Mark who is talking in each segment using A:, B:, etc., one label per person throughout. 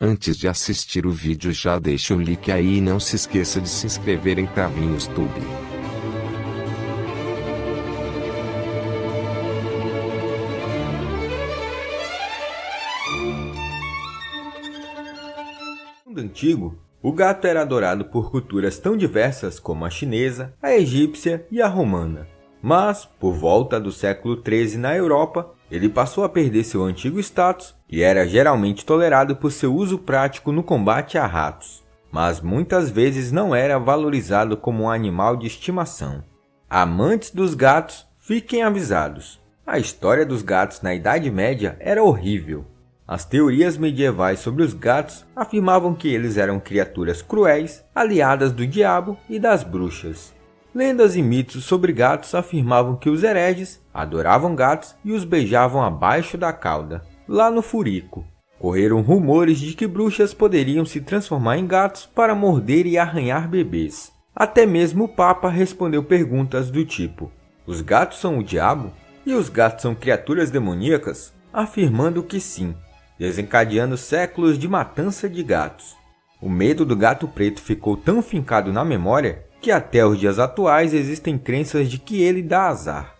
A: Antes de assistir o vídeo, já deixa o like aí e não se esqueça de se inscrever em Carlinhos Tube.
B: No mundo antigo, o gato era adorado por culturas tão diversas como a chinesa, a egípcia e a romana. Mas, por volta do século XIII na Europa, ele passou a perder seu antigo status e era geralmente tolerado por seu uso prático no combate a ratos, mas muitas vezes não era valorizado como um animal de estimação. Amantes dos gatos, fiquem avisados. A história dos gatos na Idade Média era horrível. As teorias medievais sobre os gatos afirmavam que eles eram criaturas cruéis, aliadas do diabo e das bruxas. Lendas e mitos sobre gatos afirmavam que os hereges adoravam gatos e os beijavam abaixo da cauda, lá no furico. Correram rumores de que bruxas poderiam se transformar em gatos para morder e arranhar bebês. Até mesmo o Papa respondeu perguntas do tipo: os gatos são o diabo? E os gatos são criaturas demoníacas? Afirmando que sim, desencadeando séculos de matança de gatos. O medo do gato preto ficou tão fincado na memória que até os dias atuais existem crenças de que ele dá azar.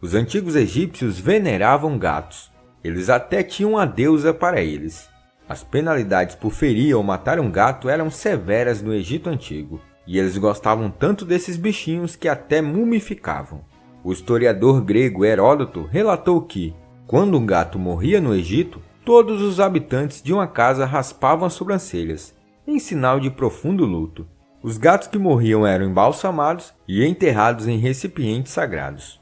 B: Os antigos egípcios veneravam gatos. Eles até tinham uma deusa para eles. As penalidades por ferir ou matar um gato eram severas no Egito Antigo, e eles gostavam tanto desses bichinhos que até mumificavam. O historiador grego Heródoto relatou que, quando um gato morria no Egito, todos os habitantes de uma casa raspavam as sobrancelhas, em sinal de profundo luto. Os gatos que morriam eram embalsamados e enterrados em recipientes sagrados.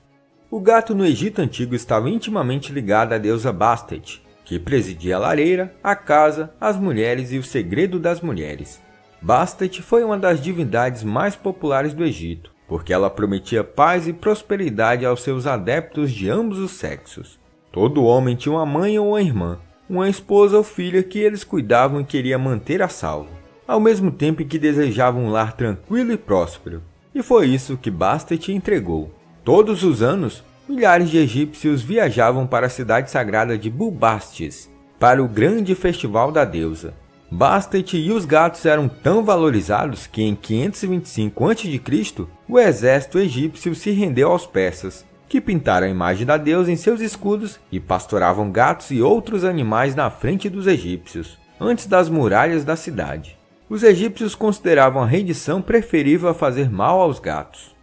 B: O gato no Egito Antigo estava intimamente ligado à deusa Bastet, que presidia a lareira, a casa, as mulheres e o segredo das mulheres. Bastet foi uma das divindades mais populares do Egito, porque ela prometia paz e prosperidade aos seus adeptos de ambos os sexos. Todo homem tinha uma mãe ou uma irmã, uma esposa ou filha que eles cuidavam e queria manter a salvo, ao mesmo tempo que desejavam um lar tranquilo e próspero. E foi isso que Bastet entregou. Todos os anos, milhares de egípcios viajavam para a cidade sagrada de Bubastis, para o grande festival da deusa. Bastet e os gatos eram tão valorizados que em 525 a.C., o exército egípcio se rendeu aos persas, que pintaram a imagem da deusa em seus escudos e pastoravam gatos e outros animais na frente dos egípcios, antes das muralhas da cidade. Os egípcios consideravam a rendição preferível a fazer mal aos gatos.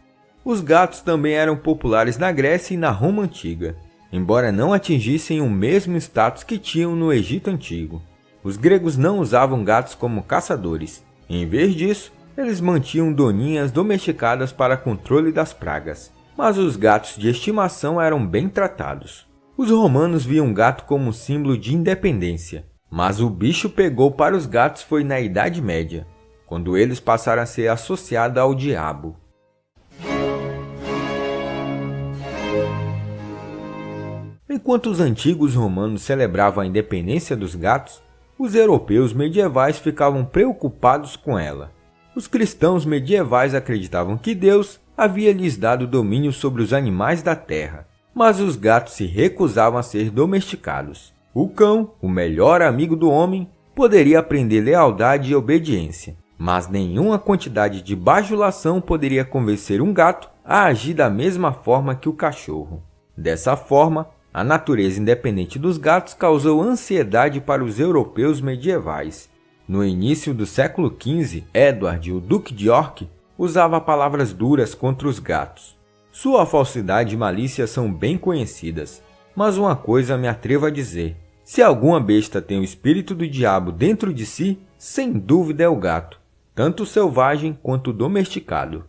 B: Os gatos também eram populares na Grécia e na Roma Antiga, embora não atingissem o mesmo status que tinham no Egito Antigo. Os gregos não usavam gatos como caçadores. Em vez disso, eles mantinham doninhas domesticadas para controle das pragas. Mas os gatos de estimação eram bem tratados. Os romanos viam o gato como símbolo de independência, mas o bicho pegou para os gatos foi na Idade Média, quando eles passaram a ser associados ao diabo. Enquanto os antigos romanos celebravam a independência dos gatos, os europeus medievais ficavam preocupados com ela. Os cristãos medievais acreditavam que Deus havia lhes dado domínio sobre os animais da terra, mas os gatos se recusavam a ser domesticados. O cão, o melhor amigo do homem, poderia aprender lealdade e obediência, mas nenhuma quantidade de bajulação poderia convencer um gato a agir da mesma forma que o cachorro. Dessa forma, a natureza independente dos gatos causou ansiedade para os europeus medievais. No início do século XV, Edward, o Duque de York, usava palavras duras contra os gatos. Sua falsidade e malícia são bem conhecidas, mas uma coisa me atrevo a dizer: se alguma besta tem o espírito do diabo dentro de si, sem dúvida é o gato, tanto selvagem quanto domesticado.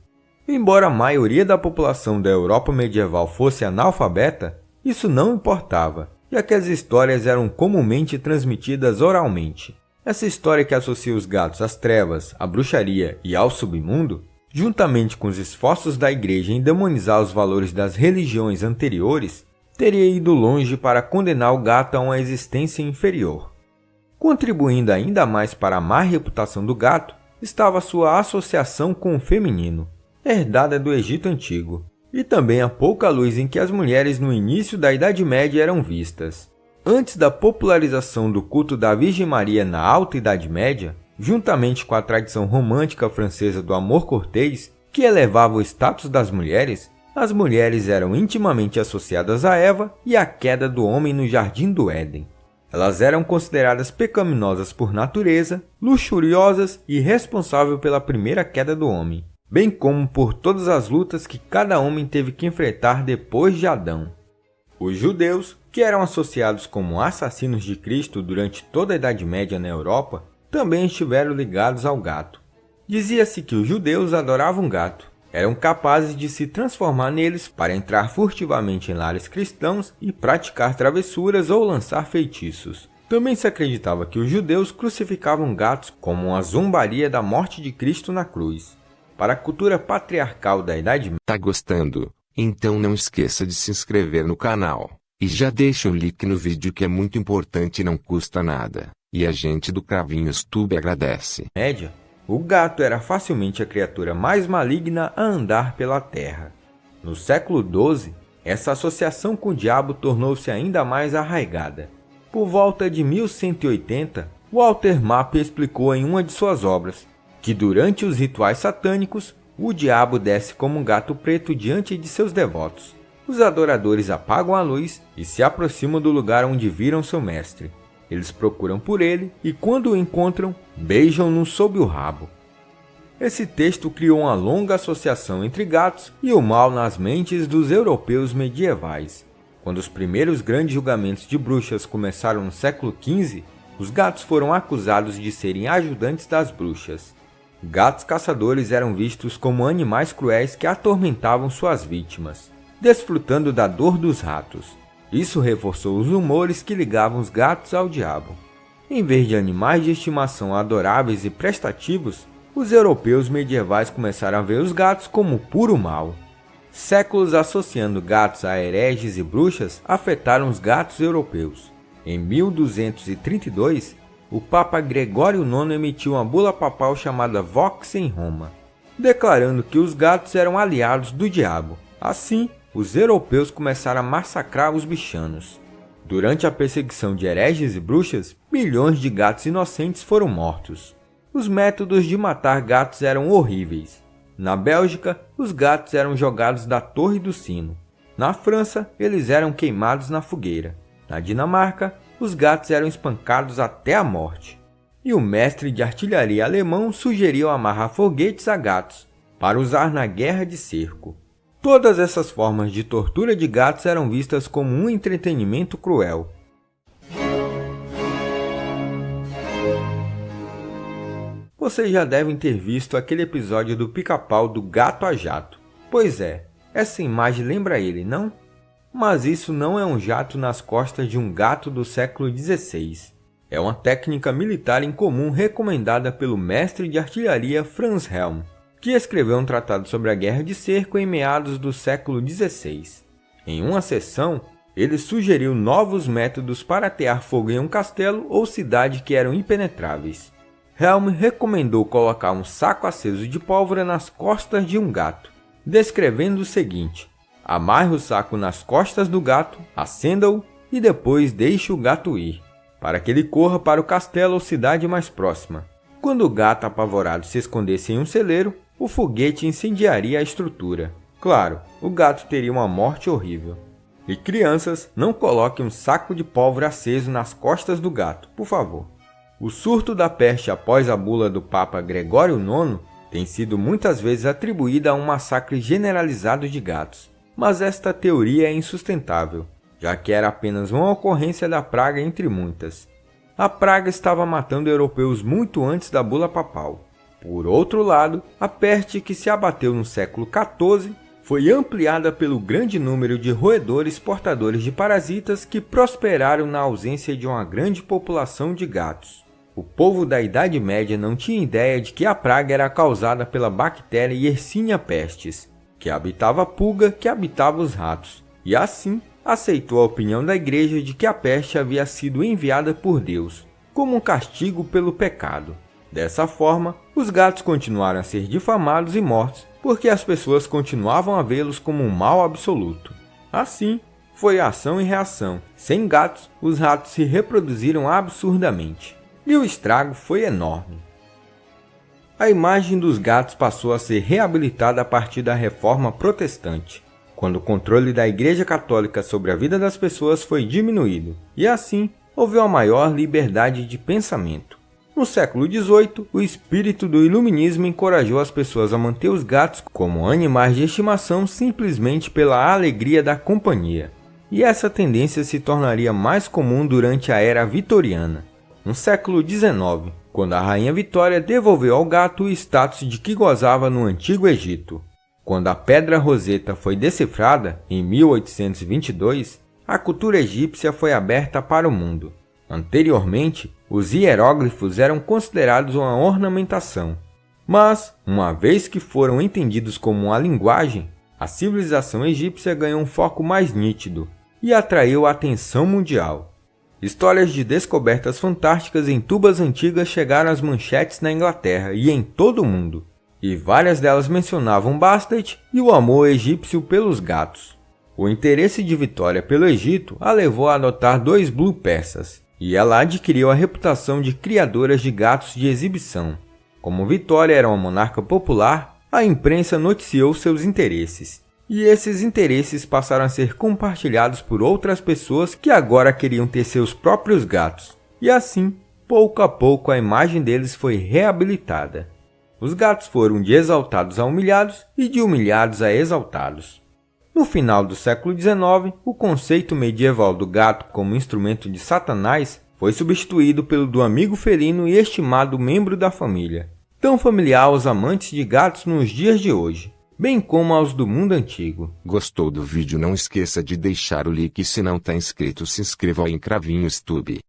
B: Embora a maioria da população da Europa medieval fosse analfabeta, isso não importava, já que as histórias eram comumente transmitidas oralmente. Essa história que associa os gatos às trevas, à bruxaria e ao submundo, juntamente com os esforços da igreja em demonizar os valores das religiões anteriores, teria ido longe para condenar o gato a uma existência inferior. Contribuindo ainda mais para a má reputação do gato, estava sua associação com o feminino, herdada do Egito Antigo. e também a pouca luz em que as mulheres no início da Idade Média eram vistas. Antes da popularização do culto da Virgem Maria na Alta Idade Média, juntamente com a tradição romântica francesa do amor cortês, que elevava o status das mulheres, as mulheres eram intimamente associadas a Eva e à queda do homem no Jardim do Éden. Elas eram consideradas pecaminosas por natureza, luxuriosas e responsáveis pela primeira queda do homem, bem como por todas as lutas que cada homem teve que enfrentar depois de Adão. Os judeus, que eram associados como assassinos de Cristo durante toda a Idade Média na Europa, também estiveram ligados ao gato. Dizia-se que os judeus adoravam gato, eram capazes de se transformar neles para entrar furtivamente em lares cristãos e praticar travessuras ou lançar feitiços. Também se acreditava que os judeus crucificavam gatos como uma zombaria da morte de Cristo na cruz. Para a cultura patriarcal da Idade Média...
A: Tá gostando? Então não esqueça de se inscrever no canal. E já deixa o like no vídeo que é muito importante e não custa nada. E a gente do Cravinhos Tube agradece.
B: O gato era facilmente a criatura mais maligna a andar pela terra. No século XII, essa associação com o diabo tornou-se ainda mais arraigada. Por volta de 1180, Walter Map explicou em uma de suas obras que durante os rituais satânicos, o diabo desce como um gato preto diante de seus devotos. Os adoradores apagam a luz e se aproximam do lugar onde viram seu mestre. Eles procuram por ele e, quando o encontram, beijam-no sob o rabo. Esse texto criou uma longa associação entre gatos e o mal nas mentes dos europeus medievais. Quando os primeiros grandes julgamentos de bruxas começaram no século XV, os gatos foram acusados de serem ajudantes das bruxas. Gatos caçadores eram vistos como animais cruéis que atormentavam suas vítimas, desfrutando da dor dos ratos. Isso reforçou os rumores que ligavam os gatos ao diabo. Em vez de animais de estimação adoráveis e prestativos, os europeus medievais começaram a ver os gatos como puro mal. Séculos associando gatos a hereges e bruxas afetaram os gatos europeus. Em 1232, o Papa Gregório IX emitiu uma bula papal chamada Vox em Roma, declarando que os gatos eram aliados do diabo. Assim, os europeus começaram a massacrar os bichanos. Durante a perseguição de hereges e bruxas, milhões de gatos inocentes foram mortos. Os métodos de matar gatos eram horríveis. Na Bélgica, os gatos eram jogados da Torre do Sino. Na França, eles eram queimados na fogueira. Na Dinamarca, os gatos eram espancados até a morte. E o mestre de artilharia alemão sugeriu amarrar foguetes a gatos, para usar na guerra de cerco. Todas essas formas de tortura de gatos eram vistas como um entretenimento cruel. Vocês já devem ter visto aquele episódio do Pica-Pau do Gato a Jato. Pois é, essa imagem lembra ele, não? Mas isso não é um jato nas costas de um gato do século XVI. É uma técnica militar incomum recomendada pelo mestre de artilharia Franz Helm, que escreveu um tratado sobre a guerra de cerco em meados do século XVI. Em uma sessão, ele sugeriu novos métodos para atear fogo em um castelo ou cidade que eram impenetráveis. Helm recomendou colocar um saco aceso de pólvora nas costas de um gato, descrevendo o seguinte: amarre o saco nas costas do gato, acenda-o e depois deixe o gato ir, para que ele corra para o castelo ou cidade mais próxima. Quando o gato apavorado se escondesse em um celeiro, o foguete incendiaria a estrutura. Claro, o gato teria uma morte horrível. E crianças, não coloquem um saco de pólvora aceso nas costas do gato, por favor. O surto da peste após a bula do Papa Gregório IX tem sido muitas vezes atribuída a um massacre generalizado de gatos, mas esta teoria é insustentável, já que era apenas uma ocorrência da praga entre muitas. A praga estava matando europeus muito antes da bula papal. Por outro lado, a peste que se abateu no século XIV foi ampliada pelo grande número de roedores portadores de parasitas que prosperaram na ausência de uma grande população de gatos. O povo da Idade Média não tinha ideia de que a praga era causada pela bactéria Yersinia pestis, que habitava a pulga que habitava os ratos, e assim aceitou a opinião da igreja de que a peste havia sido enviada por Deus, como um castigo pelo pecado. Dessa forma, os gatos continuaram a ser difamados e mortos porque as pessoas continuavam a vê-los como um mal absoluto. Assim, foi ação e reação. Sem gatos, os ratos se reproduziram absurdamente. E o estrago foi enorme. A imagem dos gatos passou a ser reabilitada a partir da Reforma Protestante, quando o controle da Igreja Católica sobre a vida das pessoas foi diminuído, e assim houve uma maior liberdade de pensamento. No século XVIII, o espírito do iluminismo encorajou as pessoas a manter os gatos como animais de estimação simplesmente pela alegria da companhia. E essa tendência se tornaria mais comum durante a Era Vitoriana, no século XIX, quando a Rainha Vitória devolveu ao gato o status de que gozava no Antigo Egito. Quando a Pedra Roseta foi decifrada, em 1822, a cultura egípcia foi aberta para o mundo. Anteriormente, os hieróglifos eram considerados uma ornamentação. Mas, uma vez que foram entendidos como uma linguagem, a civilização egípcia ganhou um foco mais nítido e atraiu a atenção mundial. Histórias de descobertas fantásticas em tubas antigas chegaram às manchetes na Inglaterra e em todo o mundo, e várias delas mencionavam Bastet e o amor egípcio pelos gatos. O interesse de Vitória pelo Egito a levou a adotar 2 Blue persas, e ela adquiriu a reputação de criadora de gatos de exibição. Como Vitória era uma monarca popular, a imprensa noticiou seus interesses. E esses interesses passaram a ser compartilhados por outras pessoas que agora queriam ter seus próprios gatos. E assim, pouco a pouco a imagem deles foi reabilitada. Os gatos foram de exaltados a humilhados e de humilhados a exaltados. No final do século XIX, o conceito medieval do gato como instrumento de Satanás foi substituído pelo do amigo felino e estimado membro da família, tão familiar aos amantes de gatos nos dias de hoje, bem como aos do mundo antigo.
A: Gostou do vídeo? Não esqueça de deixar o like e se não está inscrito se inscreva em Cravinhos Tube.